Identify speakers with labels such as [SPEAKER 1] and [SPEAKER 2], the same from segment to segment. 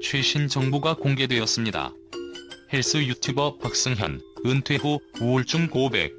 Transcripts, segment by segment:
[SPEAKER 1] 최신 정보가 공개되었습니다. 헬스 유튜버 박승현, 은퇴 후 우울증 고백.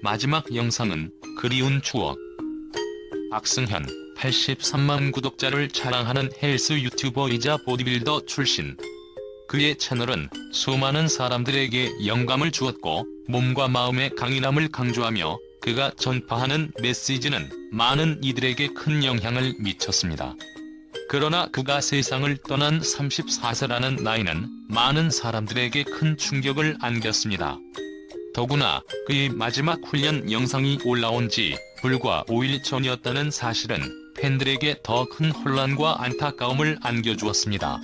[SPEAKER 1] 마지막 영상은 그리운 추억. 박승현, 83만 구독자를 자랑하는 헬스 유튜버이자 보디빌더 출신. 그의 채널은 수많은 사람들에게 영감을 주었고 몸과 마음의 강인함을 강조하며 그가 전파하는 메시지는 많은 이들에게 큰 영향을 미쳤습니다. 그러나 그가 세상을 떠난 34세라는 나이는 많은 사람들에게 큰 충격을 안겼습니다. 더구나 그의 마지막 훈련 영상이 올라온 지 불과 5일 전이었다는 사실은 팬들에게 더 큰 혼란과 안타까움을 안겨주었습니다.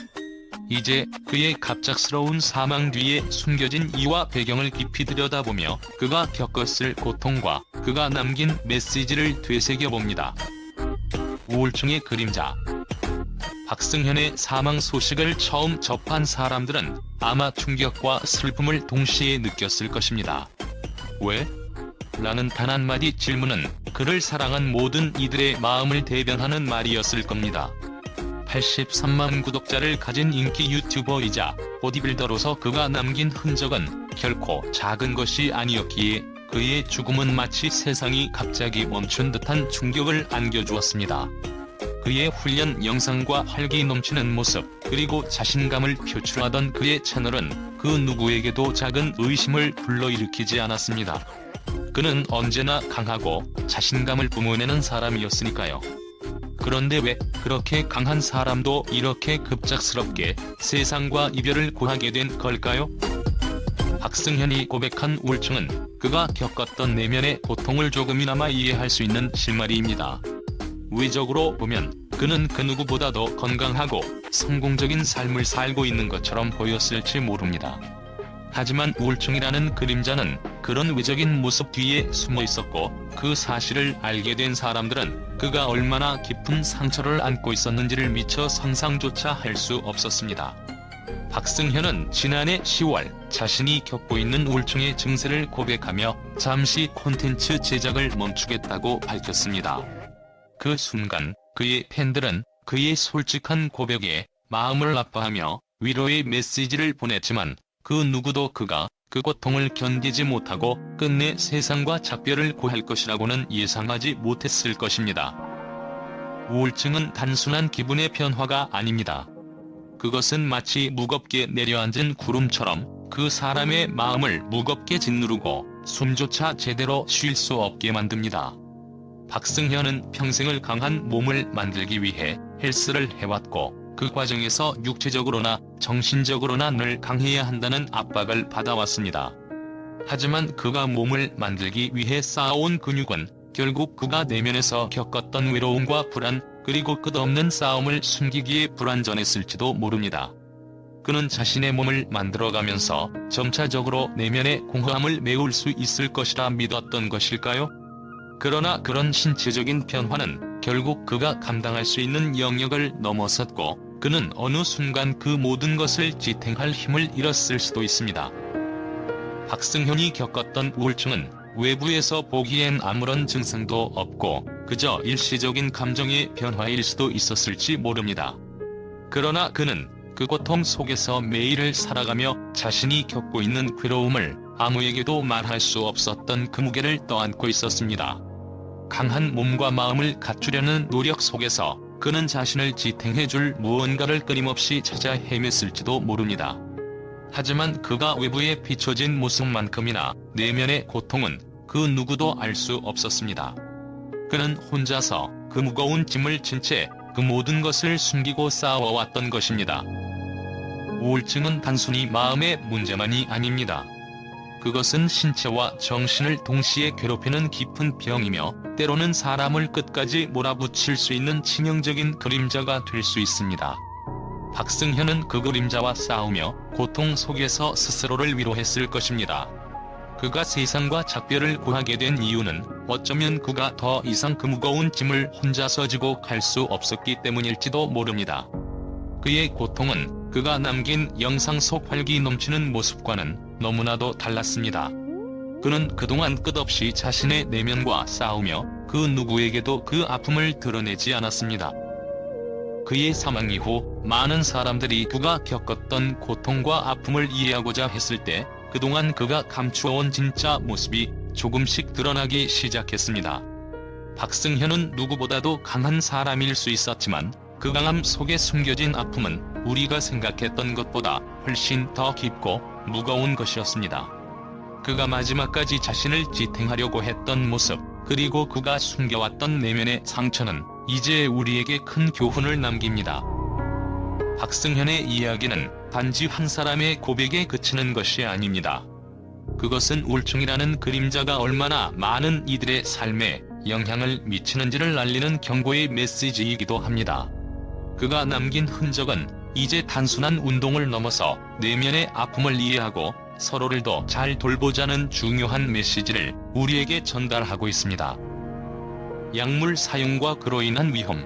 [SPEAKER 1] 이제 그의 갑작스러운 사망 뒤에 숨겨진 이유와 배경을 깊이 들여다보며 그가 겪었을 고통과 그가 남긴 메시지를 되새겨봅니다. 우울증의 그림자. 박승현의 사망 소식을 처음 접한 사람들은 아마 충격과 슬픔을 동시에 느꼈을 것입니다. 왜? 라는 단 한마디 질문은 그를 사랑한 모든 이들의 마음을 대변하는 말이었을 겁니다. 83만 구독자를 가진 인기 유튜버이자 보디빌더로서 그가 남긴 흔적은 결코 작은 것이 아니었기에 그의 죽음은 마치 세상이 갑자기 멈춘 듯한 충격을 안겨주었습니다. 그의 훈련 영상과 활기 넘치는 모습, 그리고 자신감을 표출하던 그의 채널은 그 누구에게도 작은 의심을 불러일으키지 않았습니다. 그는 언제나 강하고 자신감을 뿜어내는 사람이었으니까요. 그런데 왜 그렇게 강한 사람도 이렇게 급작스럽게 세상과 이별을 고하게 된 걸까요? 박승현이 고백한 우울증은 그가 겪었던 내면의 고통을 조금이나마 이해할 수 있는 실마리입니다. 외적으로 보면 그는 그 누구보다도 건강하고 성공적인 삶을 살고 있는 것처럼 보였을지 모릅니다. 하지만 우울증이라는 그림자는 그런 외적인 모습 뒤에 숨어 있었고 그 사실을 알게 된 사람들은 그가 얼마나 깊은 상처를 안고 있었는지를 미처 상상조차 할 수 없었습니다. 박승현은 지난해 10월 자신이 겪고 있는 우울증의 증세를 고백하며 잠시 콘텐츠 제작을 멈추겠다고 밝혔습니다. 그 순간 그의 팬들은 그의 솔직한 고백에 마음을 아파하며 위로의 메시지를 보냈지만 그 누구도 그가 그 고통을 견디지 못하고 끝내 세상과 작별을 고할 것이라고는 예상하지 못했을 것입니다. 우울증은 단순한 기분의 변화가 아닙니다. 그것은 마치 무겁게 내려앉은 구름처럼 그 사람의 마음을 무겁게 짓누르고 숨조차 제대로 쉴 수 없게 만듭니다. 박승현은 평생을 강한 몸을 만들기 위해 헬스를 해왔고 그 과정에서 육체적으로나 정신적으로나 늘 강해야 한다는 압박을 받아왔습니다. 하지만 그가 몸을 만들기 위해 쌓아온 근육은 결국 그가 내면에서 겪었던 외로움과 불안, 그리고 끝없는 싸움을 숨기기에 불완전했을지도 모릅니다. 그는 자신의 몸을 만들어가면서 점차적으로 내면의 공허함을 메울 수 있을 것이라 믿었던 것일까요? 그러나 그런 신체적인 변화는 결국 그가 감당할 수 있는 영역을 넘어섰고 그는 어느 순간 그 모든 것을 지탱할 힘을 잃었을 수도 있습니다. 박승현이 겪었던 우울증은 외부에서 보기엔 아무런 증상도 없고 그저 일시적인 감정의 변화일 수도 있었을지 모릅니다. 그러나 그는 그 고통 속에서 매일을 살아가며 자신이 겪고 있는 괴로움을 아무에게도 말할 수 없었던 그 무게를 떠안고 있었습니다. 강한 몸과 마음을 갖추려는 노력 속에서 그는 자신을 지탱해줄 무언가를 끊임없이 찾아 헤맸을지도 모릅니다. 하지만 그가 외부에 비춰진 모습만큼이나 내면의 고통은 그 누구도 알 수 없었습니다. 그는 혼자서 그 무거운 짐을 진 채 그 모든 것을 숨기고 싸워왔던 것입니다. 우울증은 단순히 마음의 문제만이 아닙니다. 그것은 신체와 정신을 동시에 괴롭히는 깊은 병이며 때로는 사람을 끝까지 몰아붙일 수 있는 치명적인 그림자가 될 수 있습니다. 박승현은 그 그림자와 싸우며 고통 속에서 스스로를 위로했을 것입니다. 그가 세상과 작별을 고하게 된 이유는 어쩌면 그가 더 이상 그 무거운 짐을 혼자서 지고 갈 수 없었기 때문일지도 모릅니다. 그의 고통은 그가 남긴 영상 속 활기 넘치는 모습과는 너무나도 달랐습니다. 그는 그동안 끝없이 자신의 내면과 싸우며 그 누구에게도 그 아픔을 드러내지 않았습니다. 그의 사망 이후 많은 사람들이 그가 겪었던 고통과 아픔을 이해하고자 했을 때 그동안 그가 감추어온 진짜 모습이 조금씩 드러나기 시작했습니다. 박승현은 누구보다도 강한 사람일 수 있었지만 그 강함 속에 숨겨진 아픔은 우리가 생각했던 것보다 훨씬 더 깊고 무거운 것이었습니다. 그가 마지막까지 자신을 지탱하려고 했던 모습, 그리고 그가 숨겨왔던 내면의 상처는 이제 우리에게 큰 교훈을 남깁니다. 박승현의 이야기는 단지 한 사람의 고백에 그치는 것이 아닙니다. 그것은 우울증이라는 그림자가 얼마나 많은 이들의 삶에 영향을 미치는지를 알리는 경고의 메시지이기도 합니다. 그가 남긴 흔적은 이제 단순한 운동을 넘어서 내면의 아픔을 이해하고 서로를 더 잘 돌보자는 중요한 메시지를 우리에게 전달하고 있습니다. 약물 사용과 그로 인한 위험.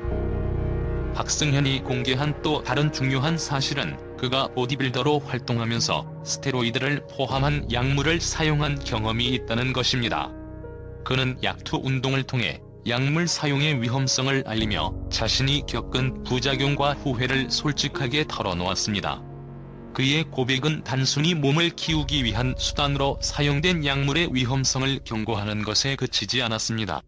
[SPEAKER 1] 박승현이 공개한 또 다른 중요한 사실은 그가 보디빌더로 활동하면서 스테로이드를 포함한 약물을 사용한 경험이 있다는 것입니다. 그는 약투 운동을 통해 약물 사용의 위험성을 알리며 자신이 겪은 부작용과 후회를 솔직하게 털어놓았습니다. 그의 고백은 단순히 몸을 키우기 위한 수단으로 사용된 약물의 위험성을 경고하는 것에 그치지 않았습니다.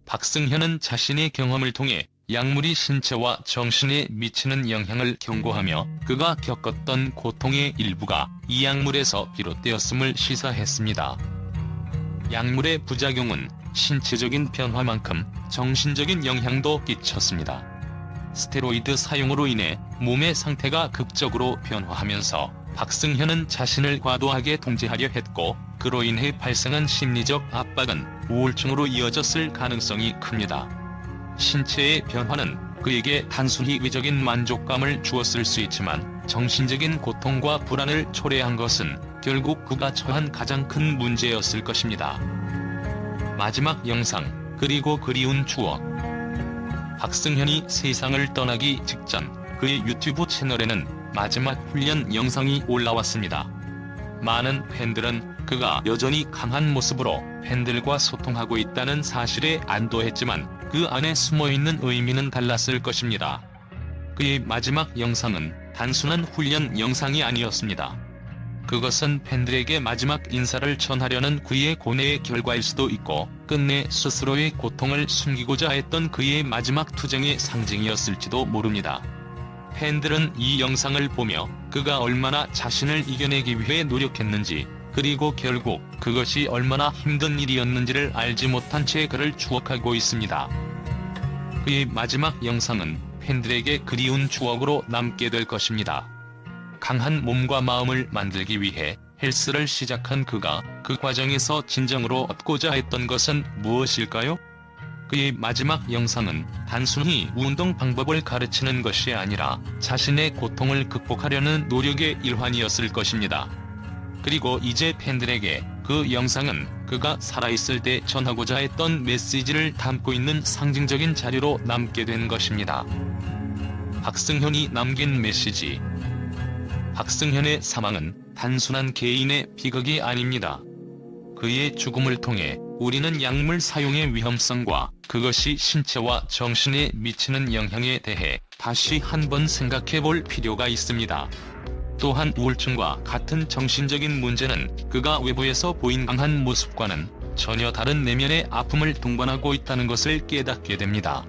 [SPEAKER 1] 박승현은 자신의 경험을 통해 약물이 신체와 정신에 미치는 영향을 경고하며 그가 겪었던 고통의 일부가 이 약물에서 비롯되었음을 시사했습니다. 약물의 부작용은 신체적인 변화만큼 정신적인 영향도 끼쳤습니다. 스테로이드 사용으로 인해 몸의 상태가 극적으로 변화하면서 박승현은 자신을 과도하게 통제하려 했고 그로 인해 발생한 심리적 압박은 우울증으로 이어졌을 가능성이 큽니다. 신체의 변화는 그에게 단순히 외적인 만족감을 주었을 수 있지만 정신적인 고통과 불안을 초래한 것은 결국 그가 처한 가장 큰 문제였을 것입니다. 마지막 영상, 그리고 그리운 추억. 박승현이 세상을 떠나기 직전 그의 유튜브 채널에는 마지막 훈련 영상이 올라왔습니다. 많은 팬들은 그가 여전히 강한 모습으로 팬들과 소통하고 있다는 사실에 안도했지만 그 안에 숨어있는 의미는 달랐을 것입니다. 그의 마지막 영상은 단순한 훈련 영상이 아니었습니다. 그것은 팬들에게 마지막 인사를 전하려는 그의 고뇌의 결과일 수도 있고 끝내 스스로의 고통을 숨기고자 했던 그의 마지막 투쟁의 상징이었을지도 모릅니다. 팬들은 이 영상을 보며 그가 얼마나 자신을 이겨내기 위해 노력했는지, 그리고 결국 그것이 얼마나 힘든 일이었는지를 알지 못한 채 그를 추억하고 있습니다. 그의 마지막 영상은 팬들에게 그리운 추억으로 남게 될 것입니다. 강한 몸과 마음을 만들기 위해 헬스를 시작한 그가 그 과정에서 진정으로 얻고자 했던 것은 무엇일까요? 그의 마지막 영상은 단순히 운동 방법을 가르치는 것이 아니라 자신의 고통을 극복하려는 노력의 일환이었을 것입니다. 그리고 이제 팬들에게 그 영상은 그가 살아있을 때 전하고자 했던 메시지를 담고 있는 상징적인 자료로 남게 된 것입니다. 박승현이 남긴 메시지. 박승현의 사망은 단순한 개인의 비극이 아닙니다. 그의 죽음을 통해 우리는 약물 사용의 위험성과 그것이 신체와 정신에 미치는 영향에 대해 다시 한번 생각해 볼 필요가 있습니다. 또한 우울증과 같은 정신적인 문제는 그가 외부에서 보인 강한 모습과는 전혀 다른 내면의 아픔을 동반하고 있다는 것을 깨닫게 됩니다.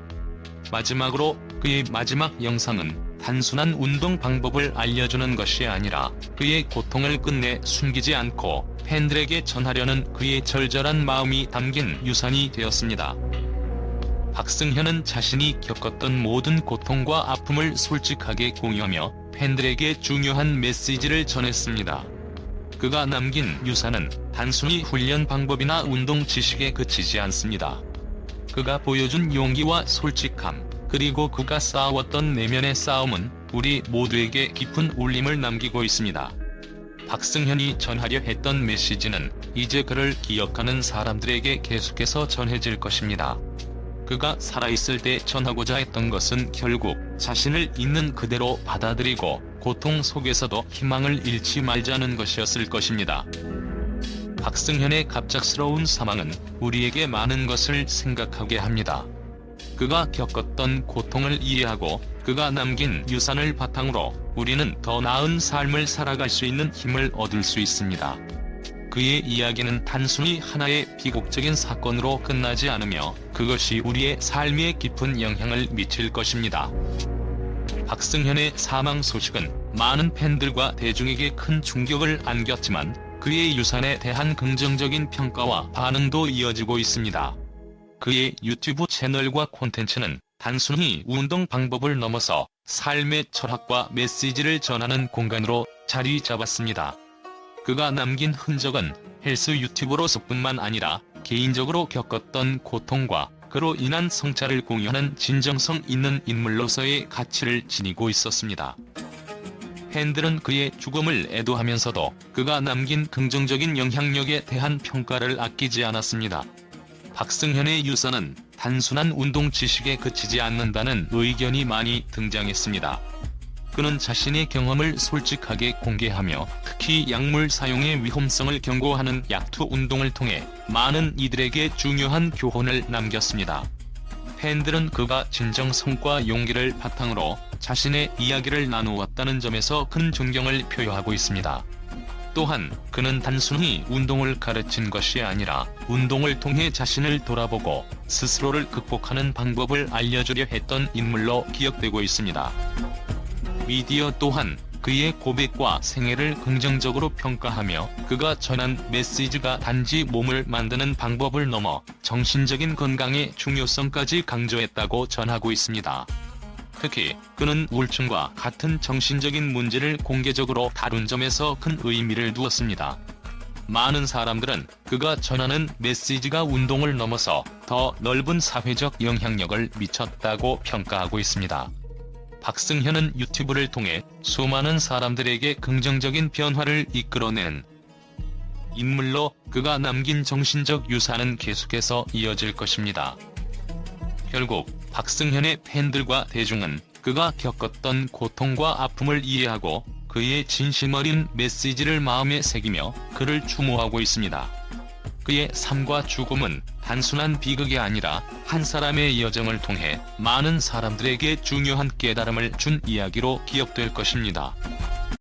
[SPEAKER 1] 마지막으로 그의 마지막 영상은 단순한 운동 방법을 알려주는 것이 아니라 그의 고통을 끝내 숨기지 않고 팬들에게 전하려는 그의 절절한 마음이 담긴 유산이 되었습니다. 박승현은 자신이 겪었던 모든 고통과 아픔을 솔직하게 공유하며 팬들에게 중요한 메시지를 전했습니다. 그가 남긴 유산은 단순히 훈련 방법이나 운동 지식에 그치지 않습니다. 그가 보여준 용기와 솔직함, 그리고 그가 싸웠던 내면의 싸움은 우리 모두에게 깊은 울림을 남기고 있습니다. 박승현이 전하려 했던 메시지는 이제 그를 기억하는 사람들에게 계속해서 전해질 것입니다. 그가 살아있을 때 전하고자 했던 것은 결국 자신을 있는 그대로 받아들이고 고통 속에서도 희망을 잃지 말자는 것이었을 것입니다. 박승현의 갑작스러운 사망은 우리에게 많은 것을 생각하게 합니다. 그가 겪었던 고통을 이해하고 그가 남긴 유산을 바탕으로 우리는 더 나은 삶을 살아갈 수 있는 힘을 얻을 수 있습니다. 그의 이야기는 단순히 하나의 비극적인 사건으로 끝나지 않으며 그것이 우리의 삶에 깊은 영향을 미칠 것입니다. 박승현의 사망 소식은 많은 팬들과 대중에게 큰 충격을 안겼지만 그의 유산에 대한 긍정적인 평가와 반응도 이어지고 있습니다. 그의 유튜브 채널과 콘텐츠는 단순히 운동 방법을 넘어서 삶의 철학과 메시지를 전하는 공간으로 자리 잡았습니다. 그가 남긴 흔적은 헬스 유튜버로서뿐만 아니라 개인적으로 겪었던 고통과 그로 인한 성찰을 공유하는 진정성 있는 인물로서의 가치를 지니고 있었습니다. 팬들은 그의 죽음을 애도하면서도 그가 남긴 긍정적인 영향력에 대한 평가를 아끼지 않았습니다. 박승현의 유산은 단순한 운동 지식에 그치지 않는다는 의견이 많이 등장했습니다. 그는 자신의 경험을 솔직하게 공개하며 특히 약물 사용의 위험성을 경고하는 약투 운동을 통해 많은 이들에게 중요한 교훈을 남겼습니다. 팬들은 그가 진정성과 용기를 바탕으로 자신의 이야기를 나누었다는 점에서 큰 존경을 표하고 있습니다. 또한 그는 단순히 운동을 가르친 것이 아니라 운동을 통해 자신을 돌아보고 스스로를 극복하는 방법을 알려주려 했던 인물로 기억되고 있습니다. 미디어 또한 그의 고백과 생애를 긍정적으로 평가하며 그가 전한 메시지가 단지 몸을 만드는 방법을 넘어 정신적인 건강의 중요성까지 강조했다고 전하고 있습니다. 특히 그는 우울증과 같은 정신적인 문제를 공개적으로 다룬 점에서 큰 의미를 두었습니다. 많은 사람들은 그가 전하는 메시지가 운동을 넘어서 더 넓은 사회적 영향력을 미쳤다고 평가하고 있습니다. 박승현은 유튜브를 통해 수많은 사람들에게 긍정적인 변화를 이끌어낸 인물로 그가 남긴 정신적 유산은 계속해서 이어질 것입니다. 결국 박승현의 팬들과 대중은 그가 겪었던 고통과 아픔을 이해하고 그의 진심 어린 메시지를 마음에 새기며 그를 추모하고 있습니다. 그의 삶과 죽음은 단순한 비극이 아니라 한 사람의 여정을 통해 많은 사람들에게 중요한 깨달음을 준 이야기로 기억될 것입니다.